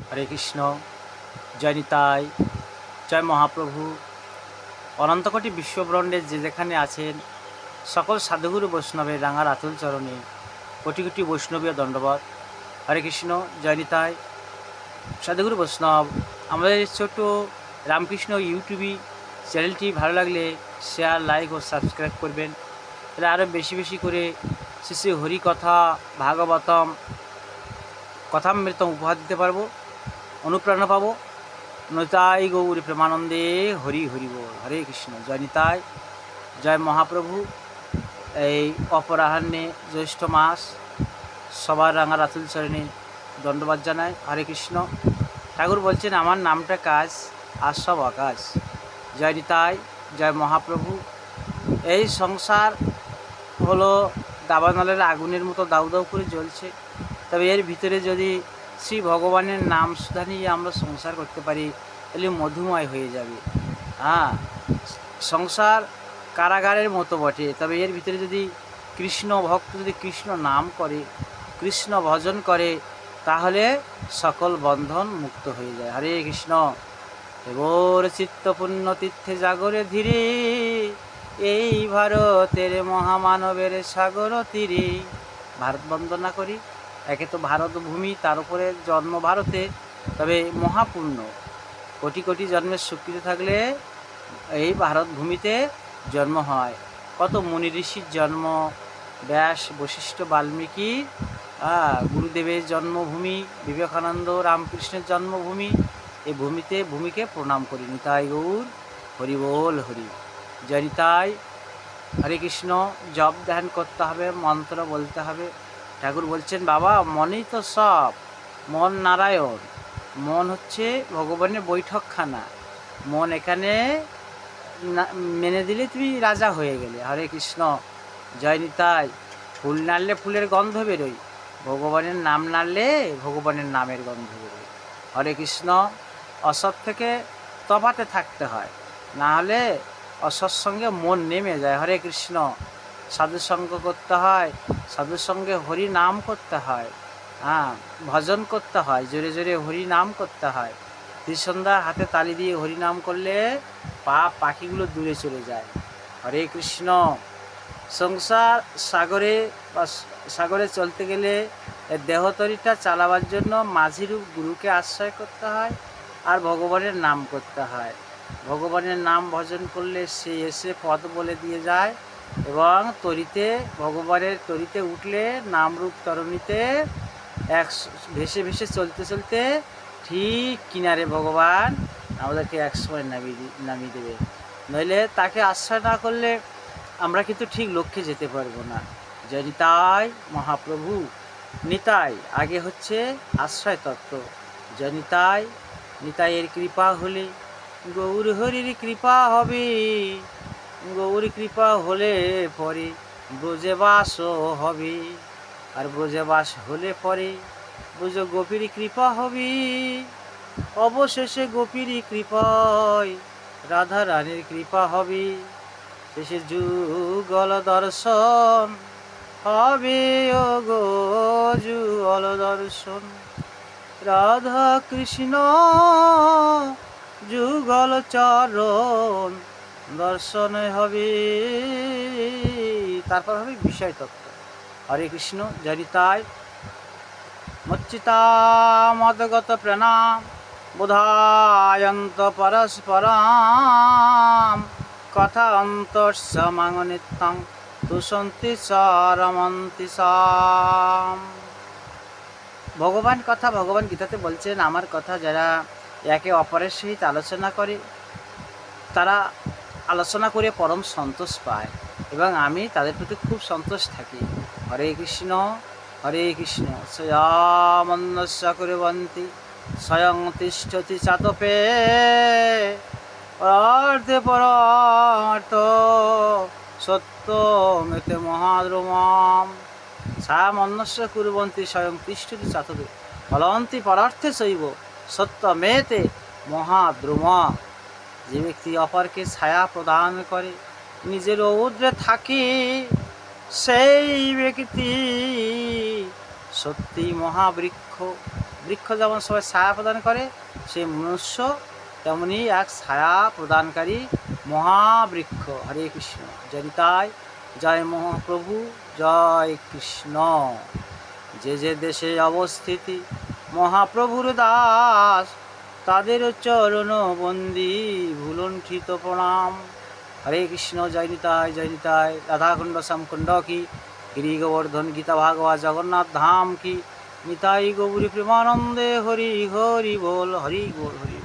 হরে কৃষ্ণ। জয় নিতাই, জয় মহাপ্রভু। অনন্তকোটি বিশ্বব্রহ্মাণ্ডে যে যেখানে আছেন সকল সাধুগুরু বৈষ্ণবের রাঙার আতুল চরণে কোটি কোটি বৈষ্ণবীয় দণ্ডবত। হরে কৃষ্ণ, জয় নিতাই। সাধুগুরু বৈষ্ণব, আমাদের ছোট রামকৃষ্ণ ইউটিউবে চ্যানেলটি ভালো লাগলে শেয়ার, লাইক ও সাবস্ক্রাইব করবেন। তাহলে আরও বেশি বেশি করে শ্রী শ্রী হরি কথা, ভাগবতম, কথামৃতম উপহার দিতে পারবো, অনুপ্রেরণা পাবো। নিতাই গৌরী প্রেমানন্দে হরি হরি বল। হরে কৃষ্ণ। জয় নিতাই, জয় মহাপ্রভু। এই অপরাহ্নে জ্যৈষ্ঠ মাস, সবার রাঙার আতুল চরণে দণ্ডবাদ জানায়। হরে কৃষ্ণ। ঠাকুর বলছেন আমার নামটা কাজ আর সব আকাশ। জয় নিতাই, জয় মহাপ্রভু। এই সংসার হলো দাবানলের আগুনের মতো দাউ দাউ করে জ্বলছে, তবে এর ভিতরে যদি শ্রী ভগবানের নাম সুধা নিয়ে আমরা সংসার করতে পারি তাহলে মধুময় হয়ে যাবে। হ্যাঁ, সংসার কারাগারের মতো বটে, তবে এর ভিতরে যদি কৃষ্ণ ভক্ত যদি কৃষ্ণ নাম করে, কৃষ্ণ ভজন করে, তাহলে সকল বন্ধন মুক্ত হয়ে যায়। হরে কৃষ্ণ। এবার চিত্তপূর্ণ তীর্থে জাগরে ধীরে, এই ভারতের মহামানবের সাগর তীরে। ভারত বন্দনা করি। একে তো ভারত ভূমি, তার উপরে জন্ম ভারতে, তবে মহাপূর্ণ। কোটি কোটি জন্মের স্বীকৃতি থাকলে এই ভারত ভূমিতে জন্ম হয়। কত মুনি ঋষির জন্ম, ব্যাস, বশিষ্ঠ, বাল্মীকি, গুরুদেবের জন্মভূমি, বিবেকানন্দ, রামকৃষ্ণের জন্মভূমি। এই ভূমিকে প্রণাম করি। নিতাই গৌর হরি বল হরি। জয় নিতাই। হরে কৃষ্ণ। জপ ধ্যান করতে হবে, মন্ত্র বলতে হবে। ঠাকুর বলছেন বাবা, মনই তো সব, মন নারায়ণ। মন হচ্ছে ভগবানের বৈঠকখানা। মন এখানে মেনে দিলে তুমি রাজা হয়ে গেলে। হরে কৃষ্ণ। জয় নিতাই। ফুল নাড়লে ফুলের গন্ধ বেরোয়, ভগবানের নাম নাড়লে ভগবানের নামের গন্ধ বেরোয়। হরে কৃষ্ণ। অসৎ থেকে তফাতে থাকতে হয়, না হলে অসৎ সঙ্গে মন নেমে যায়। হরে কৃষ্ণ। সাধুসঙ্গ করতে হয়, সাধুর সঙ্গে হরি নাম করতে হয়, ভজন করতে হয়, জোরে জোরে হরি নাম করতে হয়। ত্রিসন্ধ্যা হাতে তালি দিয়ে হরি নাম করলে পাপ পাখিগুলো দূরে চলে যায়। হরে কৃষ্ণ। সংসার সাগরে চলতে গেলে দেহতরিটা চালাবার জন্য মাঝিরূপ গুরুকে আশ্রয় করতে হয় আর ভগবানের নাম করতে হয়। ভগবানের নাম ভজন করলে সে এসে পথ বলে দিয়ে যায়, এবং ভগবানের তরিতে উঠলে নামরূপ তরণীতে ভেসে ভেসে চলতে চলতে ঠিক কিনারে ভগবান আমাদেরকে একসময় নামিয়ে দেবে। নইলে তাকে আশ্রয় না করলে আমরা কিন্তু ঠিক লক্ষ্যে যেতে পারবো না। জয় নিতাই মহাপ্রভু। নিতাই আগে হচ্ছে আশ্রয় তত্ত্ব। জয় নিতাই। নিতাইয়ের কৃপা হলে গৌর হরির কৃপা হবে, গৌর কৃপা হলে পরে ব্রজে বাস হবে, আর ব্রজে বাস হলে পরে ব্রজ গোপীর কৃপা হবে। অবশেষে গোপীর কৃপায় রাধা রানীর কৃপা হবে, শেষে যুগল দর্শন হবে। ও গো যুগল দর্শন, রাধা কৃষ্ণ যুগল চরণ দর্শন হবে। তারপর হবে বিষয় তত্ত্ব। হরে কৃষ্ণ। জয় নিতাই। মচ্চিতা মদগত প্রণাম বোধায়ন্ত পরস্পরাম, কথা অন্তস্য মাং নিত্যং তুষন্তি রমন্তি সাম। ভগবান কথা, ভগবান গীতাতে বলছেন আমার কথা যারা একে অপরের সহিত আলোচনা করে, তারা আলোচনা করে পরম সন্তোষ পায়, এবং আমি তাদের প্রতি খুব সন্তোষ থাকি। হরে কৃষ্ণ। হরে কৃষ্ণ। স্বয়মন্যস্য কুর্বন্তি স্বয়ং তিষ্ঠতি চাতপে, পরার্থে পরার্থ সত্যমেতে মহাদ্রুমাম। স্বয়মন্যস্য কুর্বন্তি স্বয়ং তিষ্ঠতি চাতপে, ফলন্তি পরার্থে চৈব সত্যমেতে মহাদ্রুমা। যে ব্যক্তি অপরকে ছায়া প্রদান করে, নিজের ঊর্ধ্বে থাকে, সেই ব্যক্তি সত্যি মহাবৃক্ষ। বৃক্ষ যেমন সবাই ছায়া প্রদান করে, সেই মনুষ্য তেমনি এক ছায়া প্রদানকারী মহাবৃক্ষ। হরে কৃষ্ণ। জয় নিতাই, জয় মহাপ্রভু, জয় কৃষ্ণ। যে যে দেশে অবস্থিতি মহাপ্রভুর দাস, তাদের চরণ বন্দি ভুলুণ্ঠিত প্রণাম। হরে কৃষ্ণ। জয় নিতাই, জয় নিতাই। রাধাকুণ্ড শ্যামকুণ্ড কি, গিরি গোবর্ধন গীতা ভাগবত জগন্নাথ ধাম কি। নিতাই গৌরী প্রেমানন্দে হরি হরি বল, হরি বল, হরি।